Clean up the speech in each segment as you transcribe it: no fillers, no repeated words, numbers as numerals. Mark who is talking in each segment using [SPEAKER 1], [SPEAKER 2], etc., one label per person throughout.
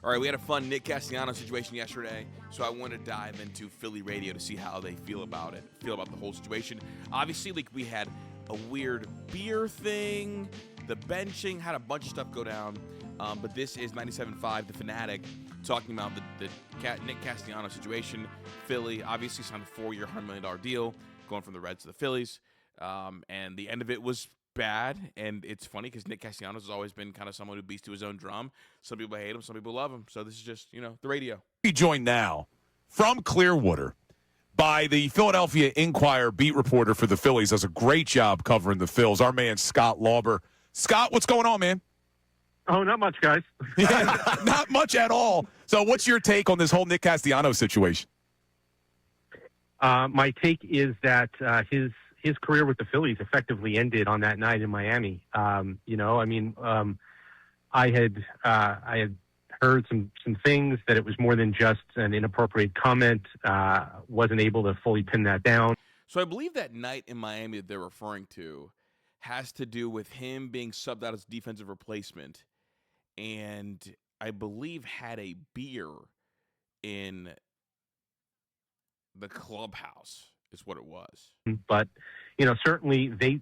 [SPEAKER 1] All right, we had a fun Nick Castellanos situation yesterday, so I want to dive into Philly radio to see how they feel about it, feel about the whole situation. Obviously, like, we had a weird beer thing, the benching, had a bunch of stuff go down, but this is 97.5, The Fanatic, talking about the Nick Castellanos situation. Philly obviously signed a 4-year, $100 million deal, going from the Reds to the Phillies, and the end of it was bad, and it's funny because Nick Castellanos has always been kind of someone who beats to his own drum. Some people hate him, some people love him. So this is just, the radio.
[SPEAKER 2] Be joined now from Clearwater by the Philadelphia Inquirer beat reporter for the Phillies. Does a great job covering the Phils. Our man Scott Lauber. Scott, what's going on, man?
[SPEAKER 3] Oh, not much, guys.
[SPEAKER 2] Yeah, not much at all. So what's your take on this whole Nick Castellanos situation?
[SPEAKER 3] My take is that his career with the Phillies effectively ended on that night in Miami. I had heard some things that it was more than just an inappropriate comment. Wasn't able to fully pin that down.
[SPEAKER 1] So I believe that night in Miami that they're referring to has to do with him being subbed out as defensive replacement, and I believe had a beer in the clubhouse is what it was.
[SPEAKER 3] But, certainly they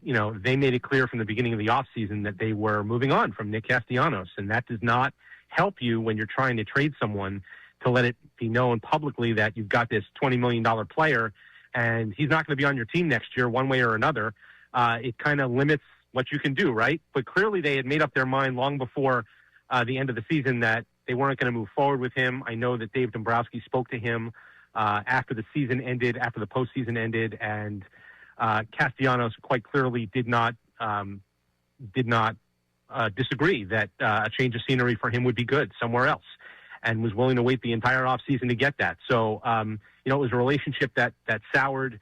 [SPEAKER 3] made it clear from the beginning of the offseason that they were moving on from Nick Castellanos, and that does not help you when you're trying to trade someone to let it be known publicly that you've got this $20 million player and he's not going to be on your team next year one way or another. It kind of limits what you can do, right? But clearly they had made up their mind long before the end of the season that they weren't going to move forward with him. I know that Dave Dombrowski spoke to him after the season ended, after the postseason ended, and Castellanos quite clearly did not disagree that a change of scenery for him would be good somewhere else, and was willing to wait the entire offseason to get that. So, it was a relationship that soured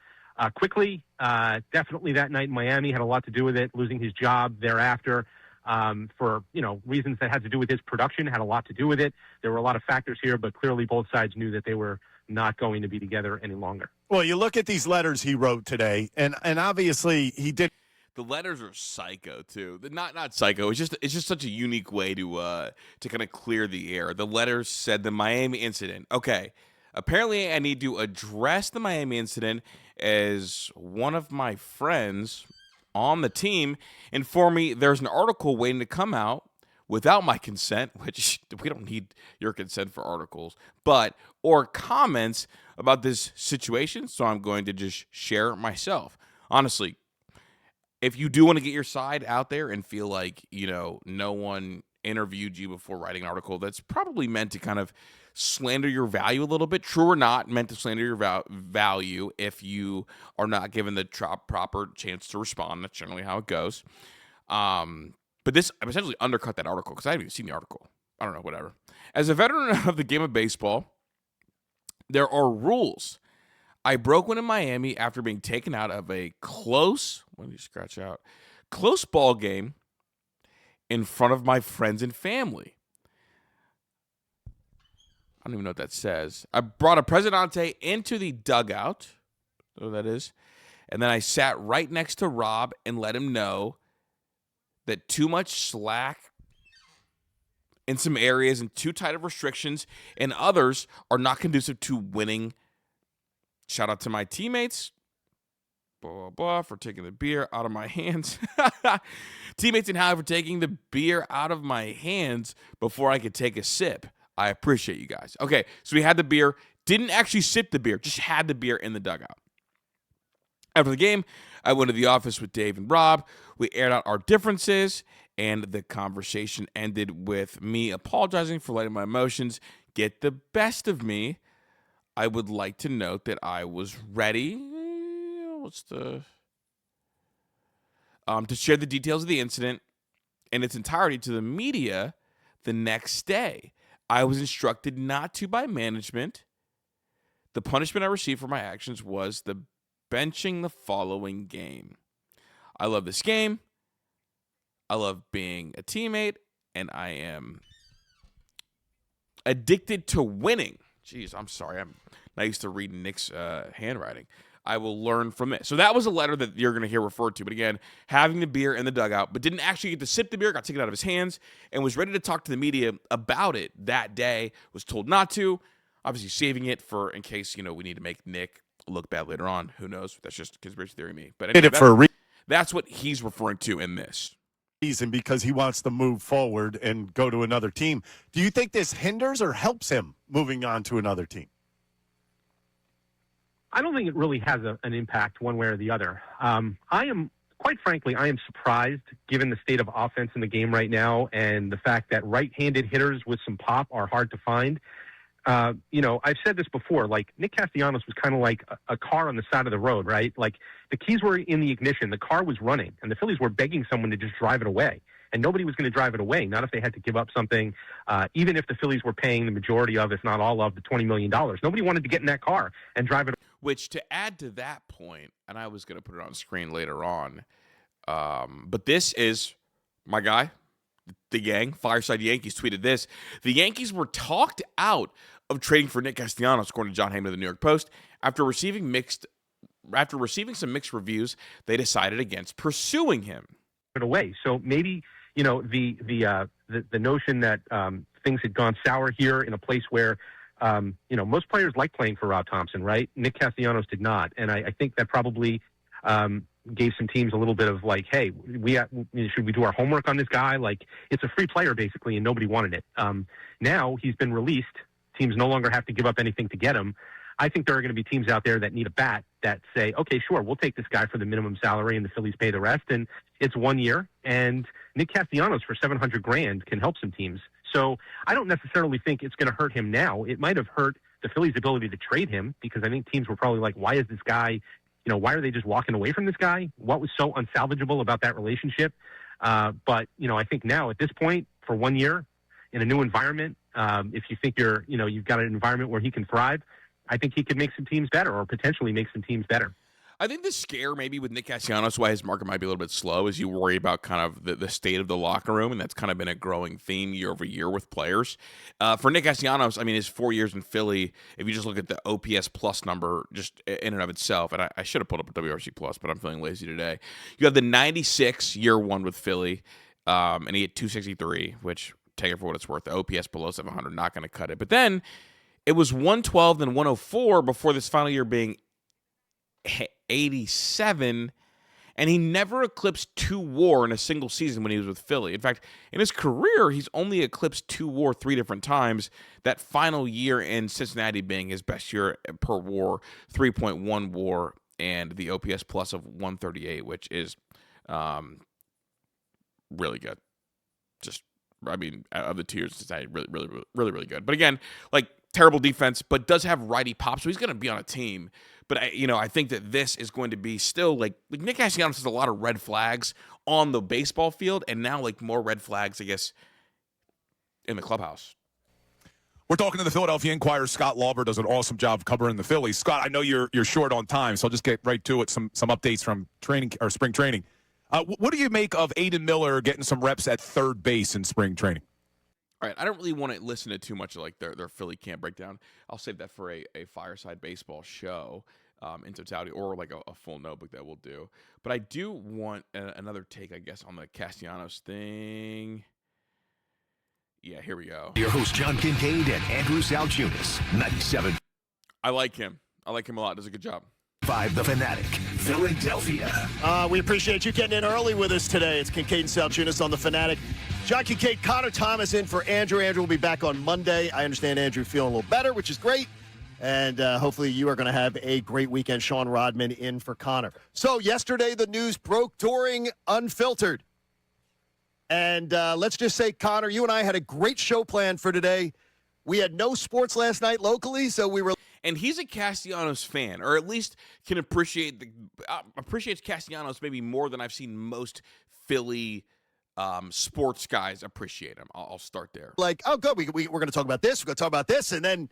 [SPEAKER 3] quickly. Definitely that night in Miami had a lot to do with it. Losing his job thereafter for reasons that had to do with his production had a lot to do with it. There were a lot of factors here, but clearly both sides knew that they were not going to be together any longer.
[SPEAKER 4] Well, you look at these letters he wrote today, and obviously he did.
[SPEAKER 1] The letters are psycho too. Not psycho. It's just such a unique way to kind of clear the air. The letters said the Miami incident. Okay, apparently I need to address the Miami incident as one of my friends on the team informed me there's an article waiting to come out without my consent, which we don't need your consent for articles, or comments about this situation, so I'm going to just share it myself. Honestly, if you do want to get your side out there and feel like, no one interviewed you before writing an article that's probably meant to kind of slander your value a little bit, true or not, meant to slander your value if you are not given the proper chance to respond. That's generally how it goes. But this essentially undercut that article because I haven't even seen the article. I don't know, whatever. As a veteran of the game of baseball, there are rules. I broke one in Miami after being taken out of a close ball game in front of my friends and family. I don't even know what that says. I brought a Presidente into the dugout, so that is, and then I sat right next to Rob and let him know that too much slack in some areas and too tight of restrictions in others are not conducive to winning. Shout out to my teammates, blah, blah, blah, for taking the beer out of my hands. Teammates and Howie for taking the beer out of my hands before I could take a sip. I appreciate you guys. Okay, so we had the beer, didn't actually sip the beer, just had the beer in the dugout. After the game, I went to the office with Dave and Rob. We aired out our differences, and the conversation ended with me apologizing for letting my emotions get the best of me. I would like to note that I was ready. To share the details of the incident in its entirety to the media the next day. I was instructed not to by management. The punishment I received for my actions was the benching the following game. I love this game. I love being a teammate, and I am addicted to winning. Jeez, I'm sorry. I'm not used to reading Nick's handwriting. I will learn from this. So that was a letter that you're going to hear referred to. But again, having the beer in the dugout, but didn't actually get to sip the beer, got taken out of his hands, and was ready to talk to the media about it that day, was told not to. Obviously saving it for in case, we need to make Nick look bad later on. Who knows? That's just conspiracy theory me. But anyway, that's what he's referring to in this.
[SPEAKER 4] Reason because he wants to move forward and go to another team. Do you think this hinders or helps him moving on to another team?
[SPEAKER 3] I don't think it really has an impact one way or the other. Quite frankly, I am surprised given the state of offense in the game right now and the fact that right-handed hitters with some pop are hard to find. I've said this before, like Nick Castellanos was kind of like a car on the side of the road, right? Like the keys were in the ignition, the car was running, and the Phillies were begging someone to just drive it away. And nobody was going to drive it away, not if they had to give up something, even if the Phillies were paying the majority of, if not all of, the $20 million. Nobody wanted to get in that car and drive it.
[SPEAKER 1] Which, to add to that point, and I was going to put it on screen later on, but this is my guy, the gang, Fireside Yankees tweeted this. The Yankees were talked out of trading for Nick Castellanos, according to John Heyman of the New York Post. After receiving some mixed reviews, they decided against pursuing him.
[SPEAKER 3] Away. So maybe the notion that things had gone sour here in a place where most players like playing for Rob Thompson, right? Nick Castellanos did not, and I think that probably gave some teams a little bit of like, hey, should we do our homework on this guy? Like, it's a free player basically, and nobody wanted it. Now he's been released. Teams no longer have to give up anything to get him. I think there are going to be teams out there that need a bat that say, okay, sure, we'll take this guy for the minimum salary and the Phillies pay the rest. And it's 1 year, and Nick Castellanos for $700,000 can help some teams. So I don't necessarily think it's going to hurt him now. It might have hurt the Phillies' ability to trade him because I think teams were probably like, why is this guy, why are they just walking away from this guy? What was so unsalvageable about that relationship? But I think now at this point for 1 year in a new environment, if you think you've got an environment where he can thrive, I think he could make some teams better or potentially make some teams better.
[SPEAKER 1] I think the scare maybe with Nick Castellanos, why his market might be a little bit slow, is you worry about kind of the state of the locker room, and that's kind of been a growing theme year over year with players. For Nick Castellanos, I mean, his 4 years in Philly, if you just look at the OPS plus number just in and of itself, and I should have pulled up a WRC plus, but I'm feeling lazy today. You have the 96 year one with Philly, and he had 263, which, take it for what it's worth, the OPS below 700, not going to cut it. But then it was 112 then 104 before this final year being 87, and he never eclipsed 2 WAR in a single season when he was with Philly. In fact, in his career, he's only eclipsed 2 WAR 3 different times, that final year in Cincinnati being his best year per WAR, 3.1 WAR, and the OPS plus of 138, which is really good. Of the 2 years in Cincinnati, really good. But again, like, terrible defense, but does have righty pop, so he's going to be on a team. But I think that this is going to be still like Nick Castellanos has a lot of red flags on the baseball field, and now like more red flags, I guess, in the clubhouse.
[SPEAKER 2] We're talking to the Philadelphia Inquirer. Scott Lauber does an awesome job covering the Phillies. Scott, I know you're short on time, so I'll just get right to it. Some updates from training or spring training. What do you make of Aiden Miller getting some reps at third base in spring training?
[SPEAKER 1] All right, I don't really want to listen to too much of like their Philly camp breakdown. I'll save that for a Fireside Baseball show in totality, or like a full notebook that we'll do. But I do want another take, I guess, on the Castellanos thing. Yeah, here we go.
[SPEAKER 5] Your host, John Kincaid and Andrew Salchunas, 97.
[SPEAKER 1] I like him. I like him a lot. Does a good job.
[SPEAKER 5] 5 The Fanatic, Philadelphia.
[SPEAKER 6] We appreciate you getting in early with us today. It's Kincaid and Salchunas on The Fanatic. John Kincaid, Connor Thomas in for Andrew. Andrew will be back on Monday. I understand Andrew feeling a little better, which is great. And hopefully you are going to have a great weekend. Sean Rodman in for Connor. So yesterday the news broke during Unfiltered. And let's just say, Connor, you and I had a great show planned for today. We had no sports last night locally, so we were...
[SPEAKER 1] And he's a Castellanos fan, or at least can appreciates Castellanos maybe more than I've seen most Philly sports guys appreciate him. I'll start there.
[SPEAKER 6] Like, oh, good, we're going to talk about this, we're going to talk about this, and then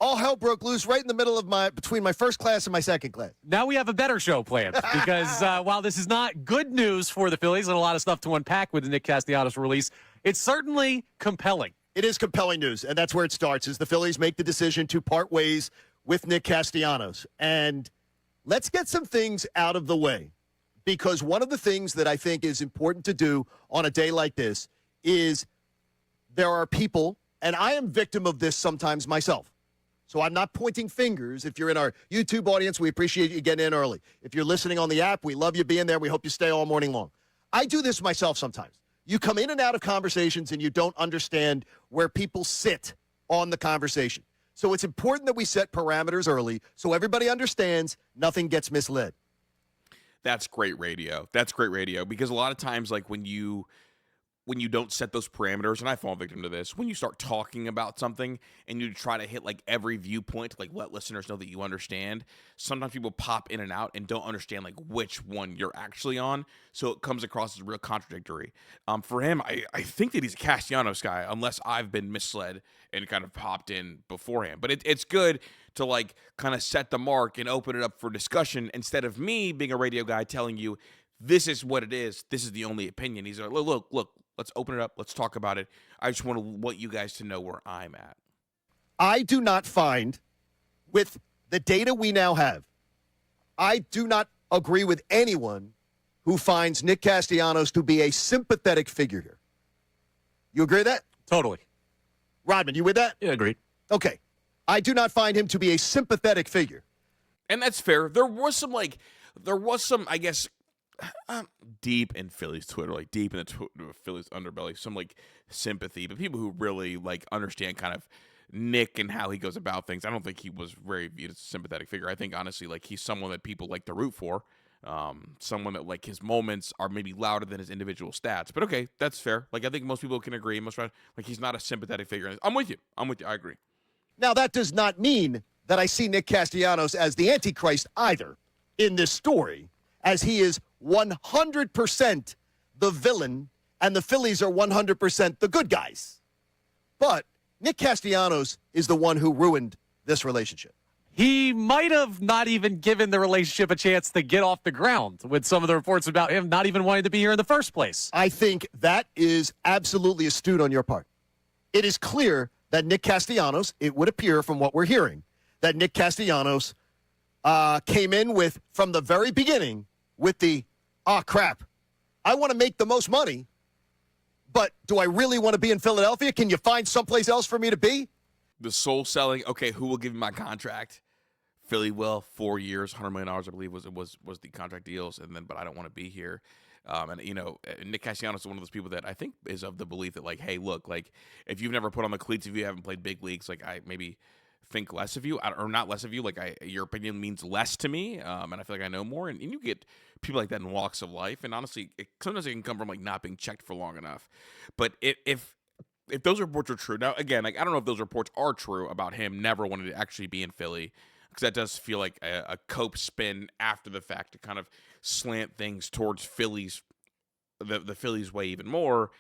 [SPEAKER 6] all hell broke loose right in the middle of between my first class and my second class.
[SPEAKER 7] Now we have a better show planned because while this is not good news for the Phillies and a lot of stuff to unpack with the Nick Castellanos release, it's certainly compelling.
[SPEAKER 6] It is compelling news, and that's where it starts, is the Phillies make the decision to part ways with Nick Castellanos. And let's get some things out of the way, because one of the things that I think is important to do on a day like this is there are people, and I am victim of this sometimes myself. So I'm not pointing fingers. If you're in our YouTube audience, we appreciate you getting in early. If you're listening on the app, we love you being there. We hope you stay all morning long. I do this myself sometimes. You come in and out of conversations and you don't understand where people sit on the conversation. So it's important that we set parameters early so everybody understands, nothing gets misled.
[SPEAKER 1] That's great radio. That's great radio, because a lot of times, like when you don't set those parameters, and I fall victim to this, when you start talking about something and you try to hit like every viewpoint to like let listeners know that you understand, sometimes people pop in and out and don't understand like which one you're actually on, so it comes across as real contradictory. For him, I think that he's a Castellanos guy, unless I've been misled and kind of popped in beforehand. But it's good to like kind of set the mark and open it up for discussion, instead of me being a radio guy telling you this is what it is, this is the only opinion. He's like, look, let's open it up. Let's talk about it. I just want you guys to know where I'm at.
[SPEAKER 6] I do not find, with the data we now have, I do not agree with anyone who finds Nick Castellanos to be a sympathetic figure here. You agree with that?
[SPEAKER 7] Totally.
[SPEAKER 6] Rodman, you with that?
[SPEAKER 7] Yeah, agreed.
[SPEAKER 6] Okay. I do not find him to be a sympathetic figure.
[SPEAKER 1] And that's fair. There was some, I guess, deep in Phillies Twitter, like deep in the Phillies underbelly, some like sympathy, but people who really like understand kind of Nick and how he goes about things. I don't think he was very viewed as a sympathetic figure. I think honestly, like he's someone that people like to root for, someone that like his moments are maybe louder than his individual stats. But okay, that's fair. Like I think most people can agree. Like he's not a sympathetic figure. I'm with you. I agree.
[SPEAKER 6] Now that does not mean that I see Nick Castellanos as the Antichrist either in this story, as he is 100% the villain, and the Phillies are 100% the good guys. But Nick Castellanos is the one who ruined this relationship.
[SPEAKER 7] He might have not even given the relationship a chance to get off the ground with some of the reports about him not even wanting to be here in the first place.
[SPEAKER 6] I think that is absolutely astute on your part. It is clear that Nick Castellanos, it would appear from what we're hearing, that Nick Castellanos came in with, from the very beginning, with the, crap, I want to make the most money, but do I really want to be in Philadelphia? Can you find someplace else for me to be?
[SPEAKER 1] The soul selling, okay, who will give me my contract? Philly will, 4 years, $100 million, I believe, was the contract deals, and then, but I don't want to be here. And, you know, Nick Castellanos is one of those people that I think is of the belief that, like, hey, look, like, if you've never put on the cleats, if you haven't played big leagues, like, I maybe think less of you, or not less of you, like, your opinion means less to me, and I feel like I know more, and you get people like that in walks of life, and honestly, sometimes it can come from, like, not being checked for long enough. But if those reports are true, now, again, like, I don't know if those reports are true about him never wanting to actually be in Philly, because that does feel like a cope spin after the fact to kind of slant things towards Phillies, the Phillies way even more.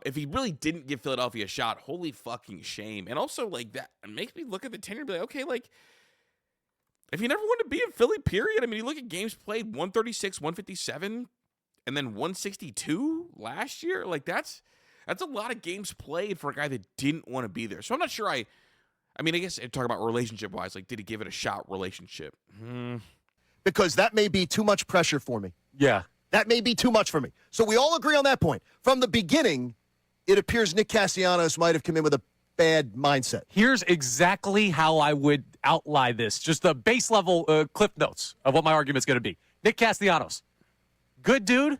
[SPEAKER 1] If he really didn't give Philadelphia a shot, holy fucking shame. And also, like, that makes me look at the tenure and be like, okay, like, if you never wanted to be in Philly, period. I mean, you look at games played, 136, 157, and then 162 last year. Like, that's a lot of games played for a guy that didn't want to be there. So I'm not sure I mean, I guess talk about relationship-wise, like, did he give it a shot relationship?
[SPEAKER 6] Because that may be too much pressure for me.
[SPEAKER 7] Yeah.
[SPEAKER 6] That may be too much for me. So we all agree on that point. From the beginning, it appears Nick Castellanos might have come in with a bad mindset.
[SPEAKER 7] Here's exactly how I would outline this. Just the base level clip notes of what my argument's going to be. Nick Castellanos, good dude,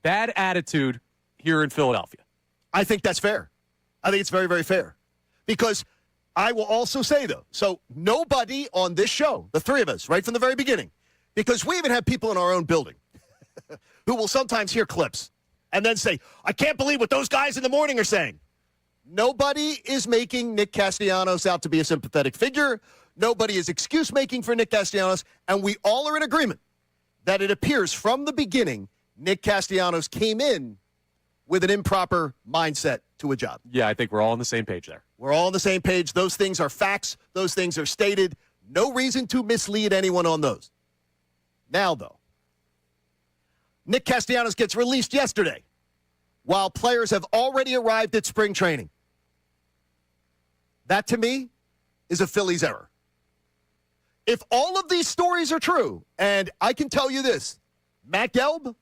[SPEAKER 7] bad attitude here in Philadelphia.
[SPEAKER 6] I think that's fair. I think it's very, very fair. Because I will also say, though, so nobody on this show, the three of us, right from the very beginning, because we even have people in our own building who will sometimes hear clips and then say, I can't believe what those guys in the morning are saying. Nobody is making Nick Castellanos out to be a sympathetic figure. Nobody is excuse-making for Nick Castellanos. And we all are in agreement that it appears from the beginning Nick Castellanos came in with an improper mindset to a job.
[SPEAKER 7] Yeah, I think we're all on the same page there.
[SPEAKER 6] We're all on the same page. Those things are facts. Those things are stated. No reason to mislead anyone on those. Now, though, Nick Castellanos gets released yesterday while players have already arrived at spring training. That, to me, is a Phillies error. if all of these stories are true, and I can tell you this, Matt Gelb,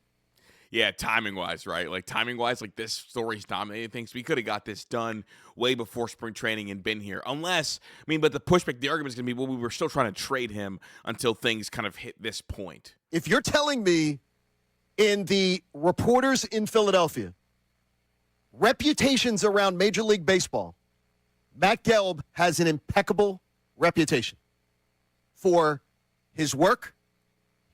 [SPEAKER 1] Yeah, timing wise, right? Like timing wise, like this story's dominating things. We could have got this done way before spring training and been here. Unless, I mean, but the pushback, the argument is going to be, well, we were still trying to trade him until things kind of hit this point.
[SPEAKER 6] if you're telling me in the reporters in Philadelphia, reputations around Major League Baseball, Matt Gelb has an impeccable reputation for his work,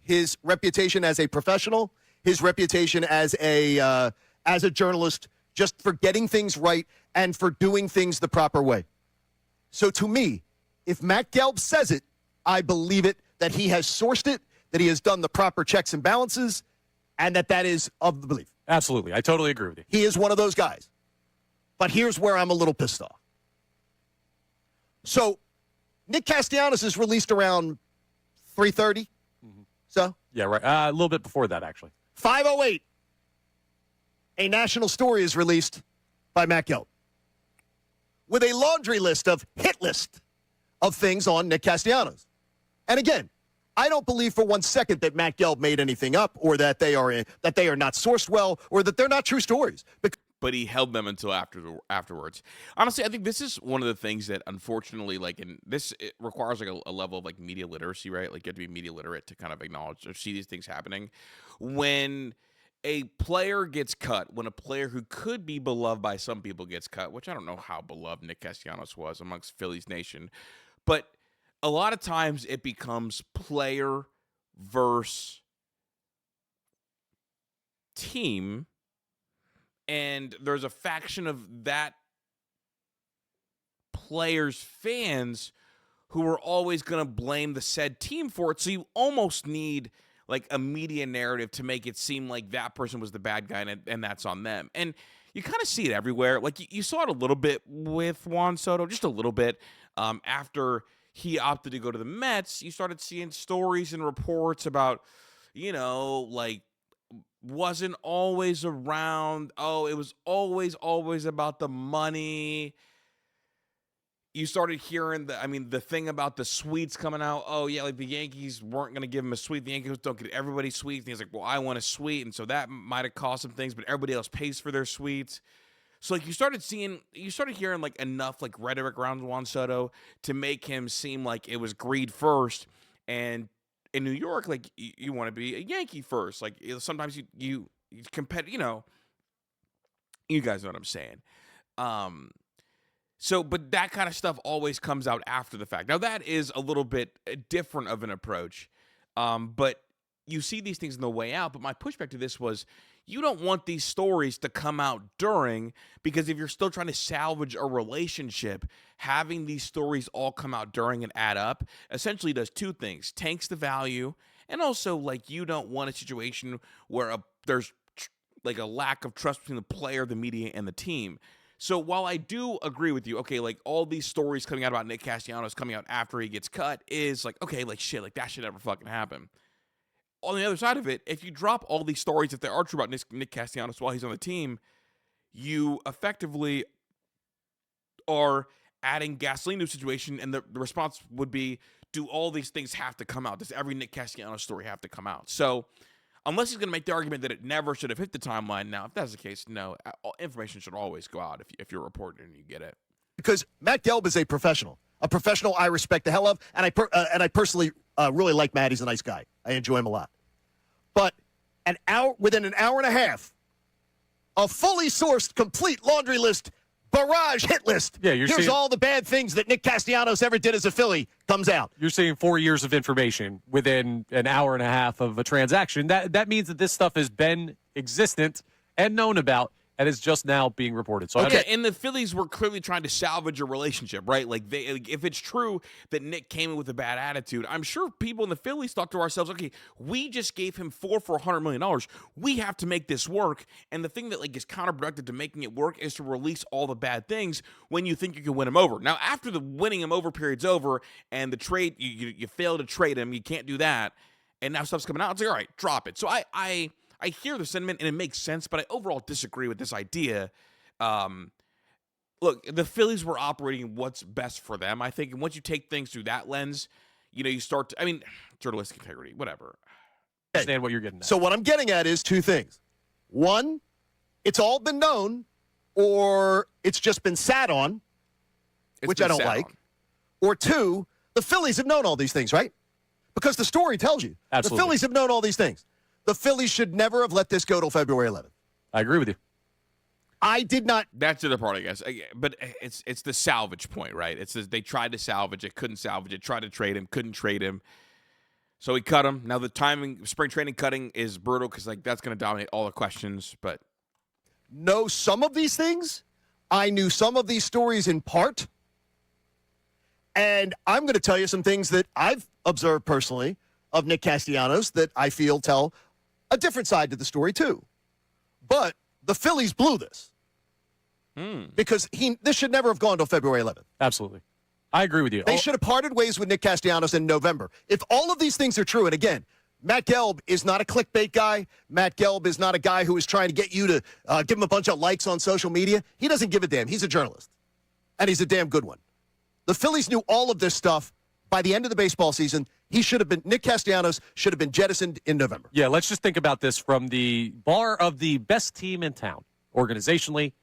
[SPEAKER 6] his reputation as a professional, his reputation as a journalist, just for getting things right and for doing things the proper way. So to me, if Matt Gelb says it, I believe it, that he has sourced it, that he has done the proper checks and balances, and that is of the belief.
[SPEAKER 7] Absolutely. I totally agree with you.
[SPEAKER 6] He is one of those guys. But here's where I'm a little pissed off. So Nick Castellanos is released around 3:30. So
[SPEAKER 7] Yeah, right. A little bit before that, actually.
[SPEAKER 6] 5:08, a national story is released by Matt Gelb with a laundry list of hit list of things on Nick Castellanos. And again, I don't believe for 1 second that Matt Gelb made anything up, or that they are not sourced well, or that they're not true stories.
[SPEAKER 1] But he held them until afterwards. Honestly, I think this is one of the things that, unfortunately, like it requires like a level of like media literacy, right? Like you have to be media literate to kind of acknowledge or see these things happening. When a player gets cut, when a player who could be beloved by some people gets cut, which I don't know how beloved Nick Castellanos was amongst Phillies Nation, but a lot of times it becomes player versus team. And there's a faction of that player's fans who are always going to blame the said team for it. So you almost need like a media narrative to make it seem like that person was the bad guy and that's on them. And you kind of see it everywhere. Like you saw it a little bit with Juan Soto, just a little bit. After he opted to go to the Mets, you started seeing stories and reports about, like, wasn't always around. Oh, it was always about the money. You started hearing the thing about the suites coming out. Oh, yeah, like the Yankees weren't going to give him a suite. The Yankees don't get everybody suites. And he's like, well, I want a suite. And so that might have cost some things, but everybody else pays for their suites. So like you started hearing like enough like rhetoric around Juan Soto to make him seem like it was greed first. And in New York, like you want to be a Yankee first. Like sometimes you compete. You guys know what I'm saying. So, but that kind of stuff always comes out after the fact. Now that is a little bit different of an approach. But you see these things on the way out. But my pushback to this was, you don't want these stories to come out during, because if you're still trying to salvage a relationship, having these stories all come out during and add up essentially does two things: tanks the value, and also like you don't want a situation where there's like a lack of trust between the player, the media, and the team. So while I do agree with you, okay, like all these stories coming out about Nick Castellanos coming out after he gets cut is like, okay, like shit, like that should never fucking happen. On the other side of it, if you drop all these stories, if they are true about Nick Castellanos while he's on the team, you effectively are adding gasoline to the situation, and the response would be, do all these things have to come out? Does every Nick Castellanos story have to come out? So unless he's going to make the argument that it never should have hit the timeline, now, if that's the case, no, information should always go out if you're reporting and you get it.
[SPEAKER 6] Because Matt Gelb is a professional I respect the hell of, and I personally really like Matt. He's a nice guy. I enjoy him a lot. But within an hour and a half, a fully sourced, complete laundry list, barrage hit list.
[SPEAKER 7] Yeah,
[SPEAKER 6] here's all the bad things that Nick Castellanos ever did as a Philly comes out.
[SPEAKER 7] You're seeing 4 years of information within an hour and a half of a transaction. That means that this stuff has been existent and known about, and is just now being reported. So
[SPEAKER 1] okay, and the Phillies were clearly trying to salvage a relationship, right? Like if it's true that Nick came in with a bad attitude, I'm sure people in the Phillies thought to ourselves, okay, we just gave him $4 for $100 million. We have to make this work. And the thing that like is counterproductive to making it work is to release all the bad things when you think you can win him over. Now, after the winning him over period's over and the trade, you fail to trade him, you can't do that, and now stuff's coming out, it's like, all right, drop it. So I hear the sentiment, and it makes sense, but I overall disagree with this idea. Look, the Phillies were operating what's best for them, I think, and once you take things through that lens, you start to, I mean, journalistic integrity, whatever.
[SPEAKER 7] Understand what you're getting at.
[SPEAKER 6] So what I'm getting at is two things. One, it's all been known, or it's just been sat on,
[SPEAKER 1] It's
[SPEAKER 6] which
[SPEAKER 1] been
[SPEAKER 6] I don't
[SPEAKER 1] sat
[SPEAKER 6] like.
[SPEAKER 1] on.
[SPEAKER 6] Or two, the Phillies have known all these things, right? Because the story tells you.
[SPEAKER 7] Absolutely.
[SPEAKER 6] The Phillies have known all these things. The Phillies should never have let this go till February 11th.
[SPEAKER 7] I agree with you.
[SPEAKER 6] I did not.
[SPEAKER 1] That's the other part, I guess. But it's the salvage point, right? It's they tried to salvage it, couldn't salvage it. Tried to trade him, couldn't trade him. So he cut him. Now the timing, spring training cutting is brutal because that's going to dominate all the questions. But
[SPEAKER 6] Know some of these things. I knew some of these stories in part. And I'm going to tell you some things that I've observed personally of Nick Castellanos that I feel tell a different side to the story, too. But the Phillies blew this because this should never have gone till February 11th.
[SPEAKER 7] Absolutely. I agree with you.
[SPEAKER 6] They should have parted ways with Nick Castellanos in November. If all of these things are true, and again, Matt Gelb is not a clickbait guy. Matt Gelb is not a guy who is trying to get you to give him a bunch of likes on social media. He doesn't give a damn. He's a journalist, and he's a damn good one. The Phillies knew all of this stuff by the end of the baseball season. Nick Castellanos should have been jettisoned in November.
[SPEAKER 7] Yeah, let's just think about this from the bar of the best team in town, organizationally,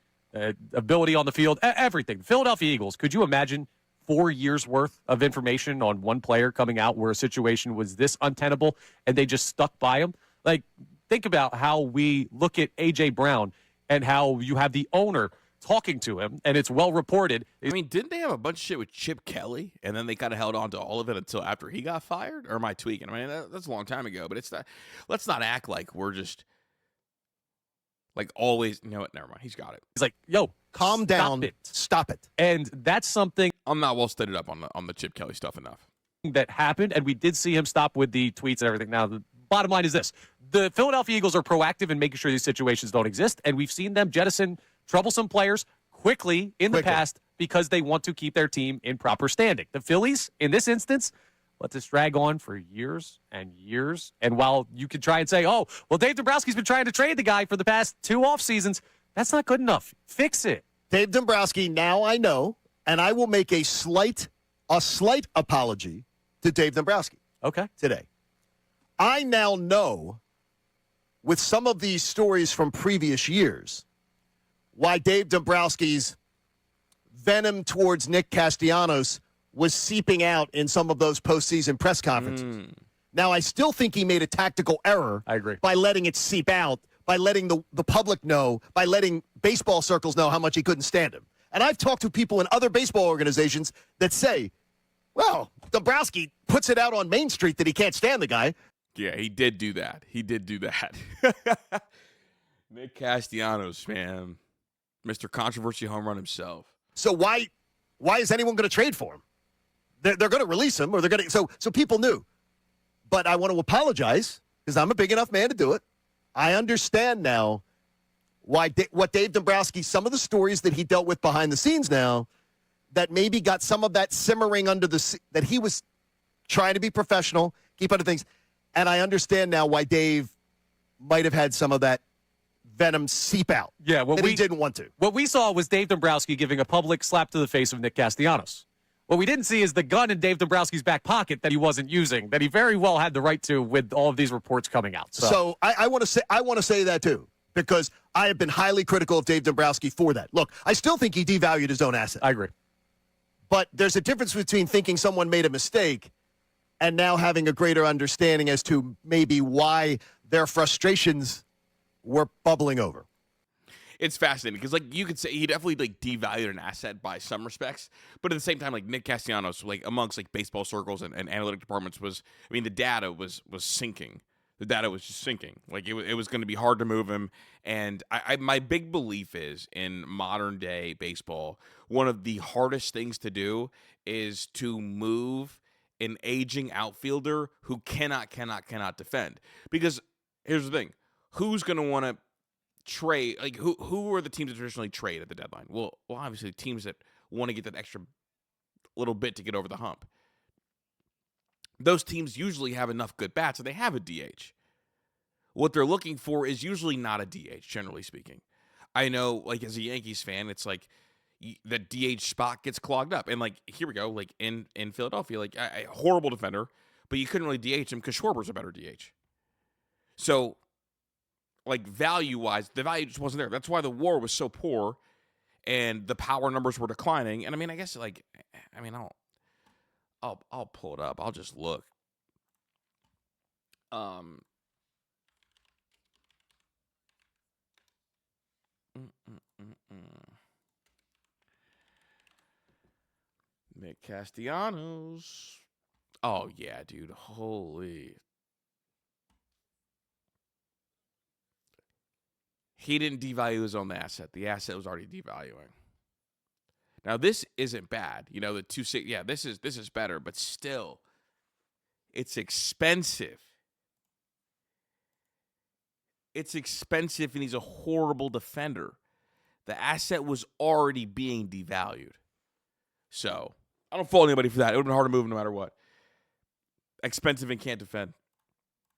[SPEAKER 7] ability on the field, everything. Philadelphia Eagles, could you imagine 4 years worth of information on one player coming out where a situation was this untenable and they just stuck by him? Like, think about how we look at A.J. Brown and how you have the owner talking to him, and it's well reported.
[SPEAKER 1] I mean, didn't they have a bunch of shit with Chip Kelly, and then they kind of held on to all of it until after he got fired? Or am I tweaking? I mean, that's a long time ago, but it's not. Let's not act like we're just like always. You know what? Never mind. He's got it.
[SPEAKER 7] He's like, yo,
[SPEAKER 6] Calm down. Stop it.
[SPEAKER 7] And that's something
[SPEAKER 1] I'm not well studied up on the Chip Kelly stuff enough.
[SPEAKER 7] that happened, and we did see him stop with the tweets and everything. Now, the bottom line is this. The Philadelphia Eagles are proactive in making sure these situations don't exist, and we've seen them jettison troublesome players quickly in the past because they want to keep their team in proper standing. The Phillies, in this instance, let this drag on for years and years. And while you could try and say, oh, well, Dave Dombrowski's been trying to trade the guy for the past 2 off seasons, that's not good enough. Fix it.
[SPEAKER 6] Dave Dombrowski, now I know, and I will make a slight apology to Dave Dombrowski
[SPEAKER 7] Okay.
[SPEAKER 6] today. I now know, with some of these stories from previous years, why Dave Dombrowski's venom towards Nick Castellanos was seeping out in some of those postseason press conferences. Now, I still think he made a tactical error.
[SPEAKER 7] I agree.
[SPEAKER 6] By letting it seep out, by letting the public know, by letting baseball circles know how much he couldn't stand him. And I've talked to people in other baseball organizations that say, well, Dombrowski puts it out on Main Street that he can't stand the guy.
[SPEAKER 1] Yeah, he did do that. Nick Castellanos, man. Mr. Controversy home run himself.
[SPEAKER 6] So why is anyone going to trade for him? They're going to release him, or they're going to. So people knew. But I want to apologize because I'm a big enough man to do it. I understand now what Dave Dombrowski, some of the stories that he dealt with behind the scenes now, that maybe got some of that simmering under that he was trying to be professional, keep other things. And I understand now why Dave might have had some of that venom seep out.
[SPEAKER 7] Yeah,
[SPEAKER 6] that he didn't want to.
[SPEAKER 7] What we saw was Dave Dombrowski giving a public slap to the face of Nick Castellanos. What we didn't see is the gun in Dave Dombrowski's back pocket that he wasn't using, that he very well had the right to with all of these reports coming out.
[SPEAKER 6] So I want to say that too, because I have been highly critical of Dave Dombrowski for that. Look, I still think he devalued his own asset.
[SPEAKER 7] I agree.
[SPEAKER 6] But there's a difference between thinking someone made a mistake and now having a greater understanding as to maybe why their frustrations were bubbling over.
[SPEAKER 1] It's fascinating because, like, you could say he definitely like devalued an asset by some respects, but at the same time, like Nick Castellanos, like amongst like baseball circles and analytic departments, the data was sinking. The data was just sinking. Like it was going to be hard to move him. And my big belief is in modern day baseball, one of the hardest things to do is to move an aging outfielder who cannot defend. Because here's the thing: who's going to want to trade? Like who are the teams that traditionally trade at the deadline? Well, obviously teams that want to get that extra little bit to get over the hump. Those teams usually have enough good bats, and they have a DH. What they're looking for is usually not a DH, generally speaking. I know, like, as a Yankees fan, it's like, the DH spot gets clogged up. And like here we go, like in Philadelphia, like a horrible defender, but you couldn't really DH him because Schwarber's a better DH. So, like value-wise, the value just wasn't there. That's why the WAR was so poor, and the power numbers were declining. And I mean, I guess like, I mean, I'll pull it up. I'll just look. Nick Castellanos. Oh yeah, dude. Holy. He didn't devalue his own asset. The asset was already devaluing. Now this isn't bad. You know, the 2.6. Yeah, this is better, but still, it's expensive. It's expensive, and he's a horrible defender. The asset was already being devalued. So I don't fault anybody for that. It would have been hard to move no matter what. Expensive and can't defend.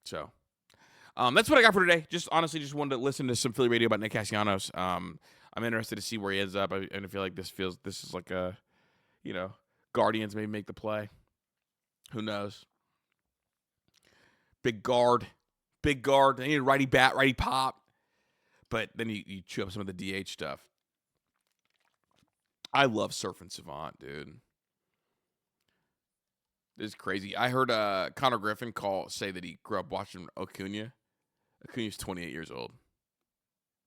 [SPEAKER 1] So that's what I got for today. Just honestly, just wanted to listen to some Philly radio about Nick Castellanos. I'm interested to see where he ends up. And I feel like this is like a, Guardians maybe make the play. Who knows? Big guard. They need a righty bat, righty pop. But then you chew up some of the DH stuff. I love Surfing Savant, dude. This is crazy. I heard Connor Griffin say that he grew up watching Acuna. Acuna's 28 years old.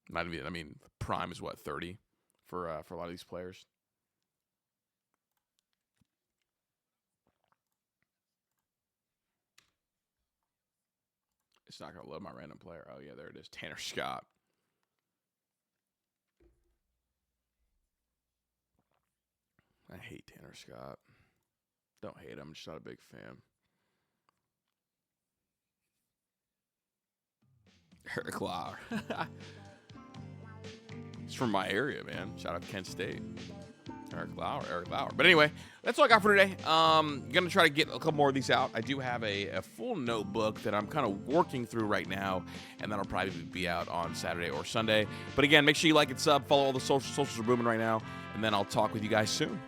[SPEAKER 1] Not even. I mean, prime is what, 30 for a lot of these players. It's not gonna load my random player. Oh yeah, there it is. Tanner Scott. I hate Tanner Scott. Don't hate him. I'm just not a big fan. Eric Lauer. He's from my area, man. Shout out to Kent State. Eric Lauer. But anyway, that's all I got for today. I'm going to try to get a couple more of these out. I do have a full notebook that I'm kind of working through right now, and that'll probably be out on Saturday or Sunday. But again, make sure you like and sub, follow all the socials are booming right now, and then I'll talk with you guys soon.